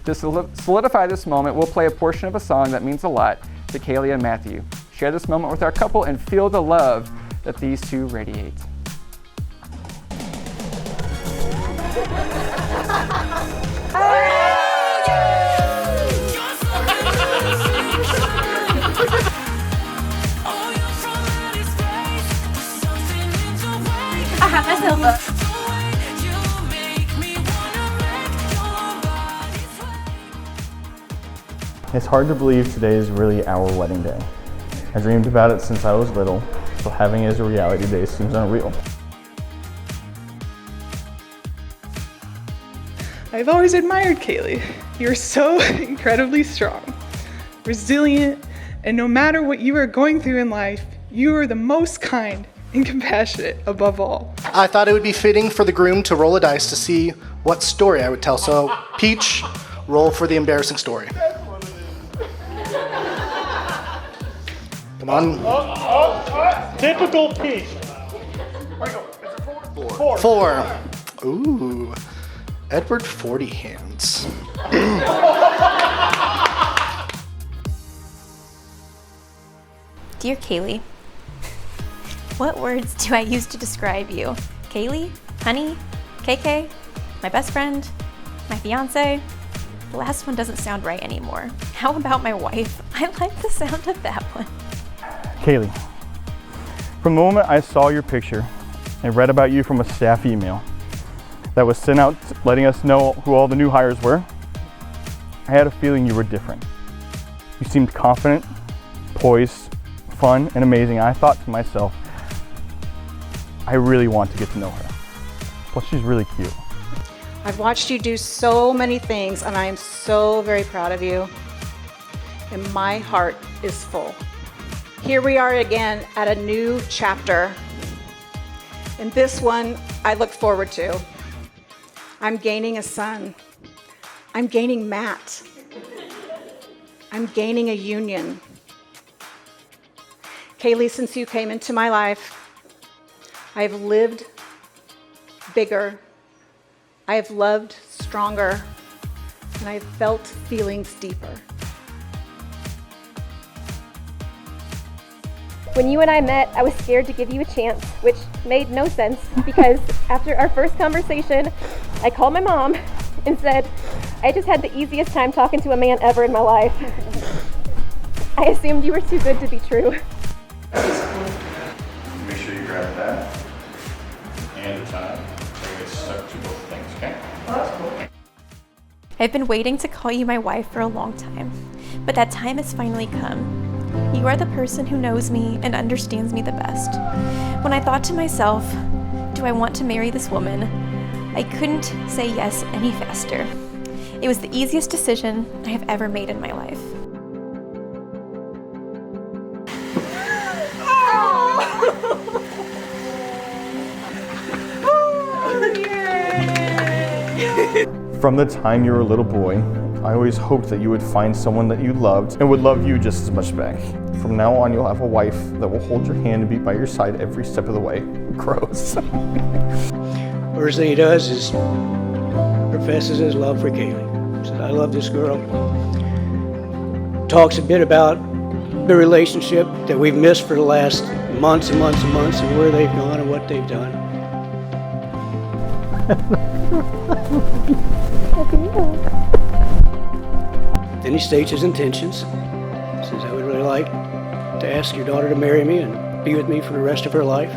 To solidify this moment, we'll play a portion of a song that means a lot to Kaliegh and Matthew. Share this moment with our couple and feel the love that these two radiate. It's hard to believe today is really our wedding day. I dreamed about it since I was little, so having it as a reality today seems unreal. I've always admired Kaliegh. You're so incredibly strong, resilient, and no matter what you are going through in life, you are the most kind and compassionate above all. I thought it would be fitting for the groom to roll a dice to see what story I would tell. So, Peach, roll for the embarrassing story. Come on. Typical Peach. Four. Ooh. Edward 40 hands. Dear Kaliegh, what words do I use to describe you? Kaliegh? Honey? KK? My best friend? My fiance? The last one doesn't sound right anymore. How about my wife? I like the sound of that one. Kaliegh, from the moment I saw your picture and read about you from a staff email that was sent out letting us know who all the new hires were, I had a feeling you were different. You seemed confident, poised, fun, and amazing. I thought to myself, I really want to get to know her. Plus, she's really cute. I've watched you do so many things, and I am so very proud of you. And my heart is full. Here we are again at a new chapter. And this one I look forward to. I'm gaining a son. I'm gaining Matt. I'm gaining a union. Kaliegh, since you came into my life, I've lived bigger, I have loved stronger, and I've felt feelings deeper. When you and I met, I was scared to give you a chance, which made no sense because after our first conversation, I called my mom and said, I just had the easiest time talking to a man ever in my life. I assumed you were too good to be true. Make sure you grab that and the tie. So get stuck to both things, okay? That's cool. I've been waiting to call you my wife for a long time, but that time has finally come. You are the person who knows me and understands me the best. When I thought to myself, do I want to marry this woman? I couldn't say yes any faster. It was the easiest decision I have ever made in my life. From the time you were a little boy, I always hoped that you would find someone that you loved and would love you just as much back. From now on, you'll have a wife that will hold your hand and be by your side every step of the way. Gross. First thing he does is professes his love for Kaliegh. Says, I love this girl. Talks a bit about the relationship that we've missed for the last months and months and months and where they've gone and what they've done. Then he states his intentions. Says, I would really like to ask your daughter to marry me and be with me for the rest of her life.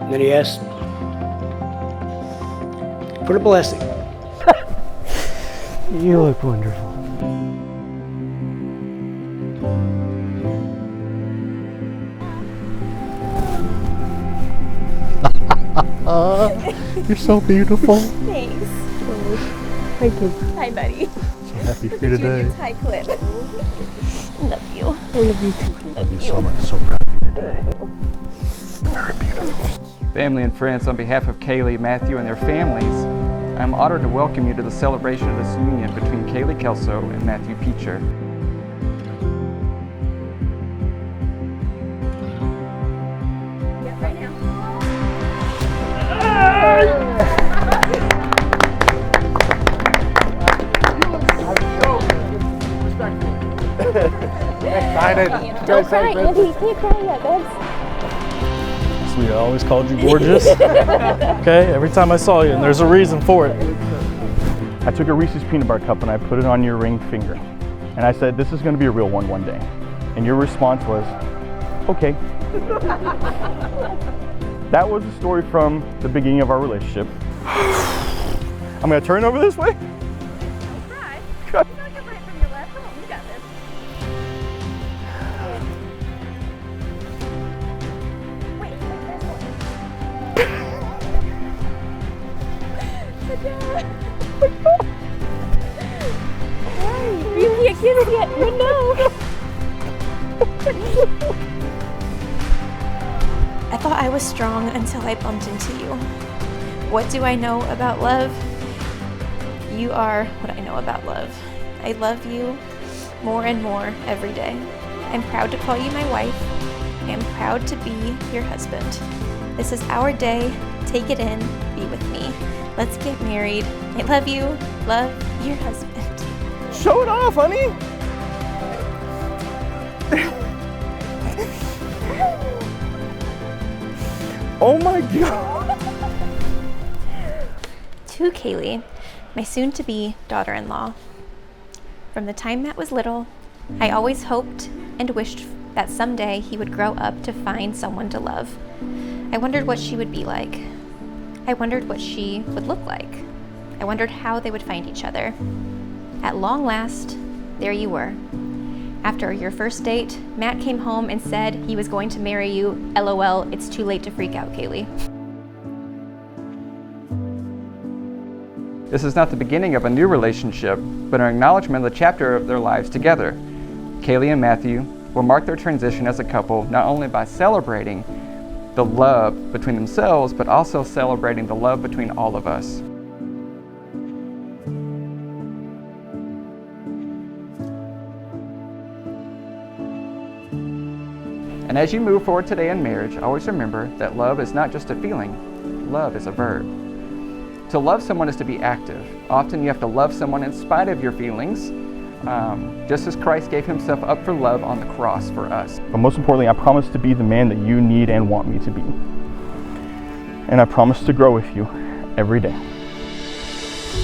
And then he asks for the blessing. You look wonderful. You're so beautiful. Thanks. Thank you. Hi, buddy. So happy for you today. Hi, Clip. Love you. I love you too. Love you so much. So proud of you today. Very beautiful. Family and friends, on behalf of Kaliegh, Matthew, and their families, I'm honored to welcome you to the celebration of this union between Kaliegh Kelso and Matthew Peacher. Right now. Excited. Don't cry, Andy. You can't cry yet, babes. Sweet, I always called you gorgeous. Okay, every time I saw you, and there's a reason for it. I took a Reese's peanut butter cup and I put it on your ring finger. And I said, this is going to be a real one day. And your response was, okay. That was the story from the beginning of our relationship. I'm going to turn over this way. Don't cry. You know you're right from your left. Come on, you got this. Wait, this one. You can't get it yet. You know. I thought I was strong until I bumped into you. What do I know about love? You are what I know about love. I love you more and more every day. I'm proud to call you my wife. I am proud to be your husband. This is our day. Take it in. Be with me. Let's get married. I love you. Love your husband. Show it off, honey. Oh my God. To Kaliegh, my soon-to-be daughter-in-law. From the time Matt was little, I always hoped and wished that someday he would grow up to find someone to love. I wondered what she would be like. I wondered what she would look like. I wondered how they would find each other. At long last, there you were. After your first date, Matt came home and said he was going to marry you. LOL, it's too late to freak out, Kaliegh. This is not the beginning of a new relationship, but an acknowledgement of the chapter of their lives together. Kaliegh and Matthew will mark their transition as a couple not only by celebrating the love between themselves, but also celebrating the love between all of us. And as you move forward today in marriage, always remember that love is not just a feeling, love is a verb. To love someone is to be active. Often you have to love someone in spite of your feelings, just as Christ gave himself up for love on the cross for us. But most importantly, I promise to be the man that you need and want me to be. And I promise to grow with you every day.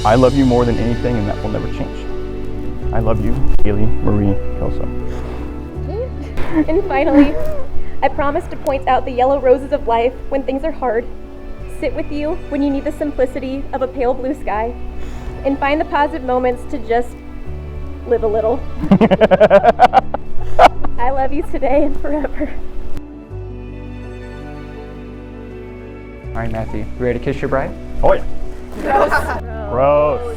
I love you more than anything, and that will never change. I love you, Kaliegh Marie Kelso. And finally, I promise to point out the yellow roses of life when things are hard, sit with you when you need the simplicity of a pale blue sky, and find the positive moments to just live a little. I love you today and forever. All right, Matthew, you ready to kiss your bride? Oh yeah. Gross.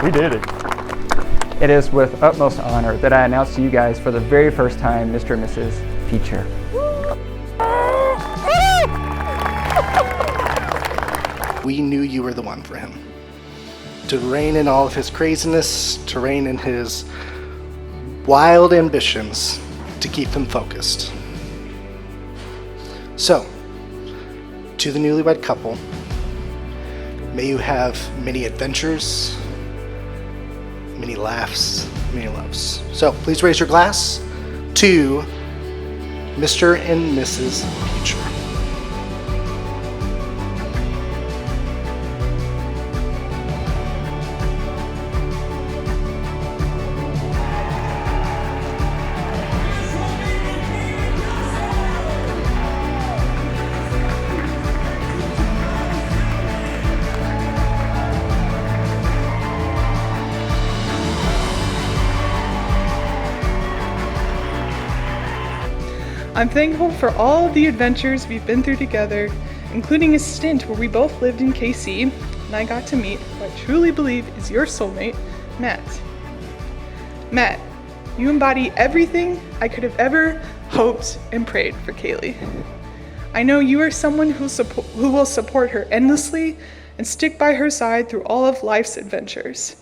We did it. It is with utmost honor that I announce to you guys for the very first time, Mr. and Mrs. Feature. We knew you were the one for him. To reign in all of his craziness, to reign in his wild ambitions, to keep him focused. So, to the newlywed couple, may you have many adventures, many laughs, many loves. So please raise your glass to Mr. and Mrs. Future. I'm thankful for all of the adventures we've been through together, including a stint where we both lived in KC, and I got to meet who I truly believe is your soulmate, Matt. Matt, you embody everything I could have ever hoped and prayed for Kaliegh. I know you are someone who will support her endlessly and stick by her side through all of life's adventures.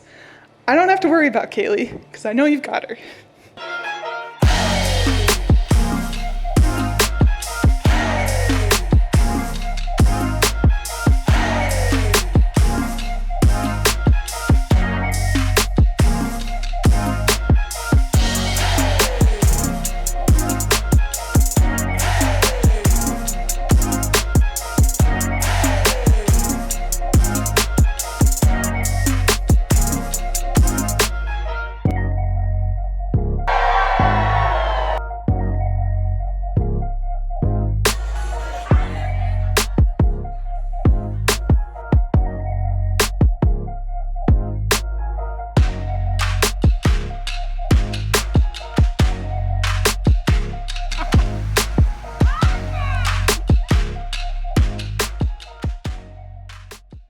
I don't have to worry about Kaliegh, because I know you've got her.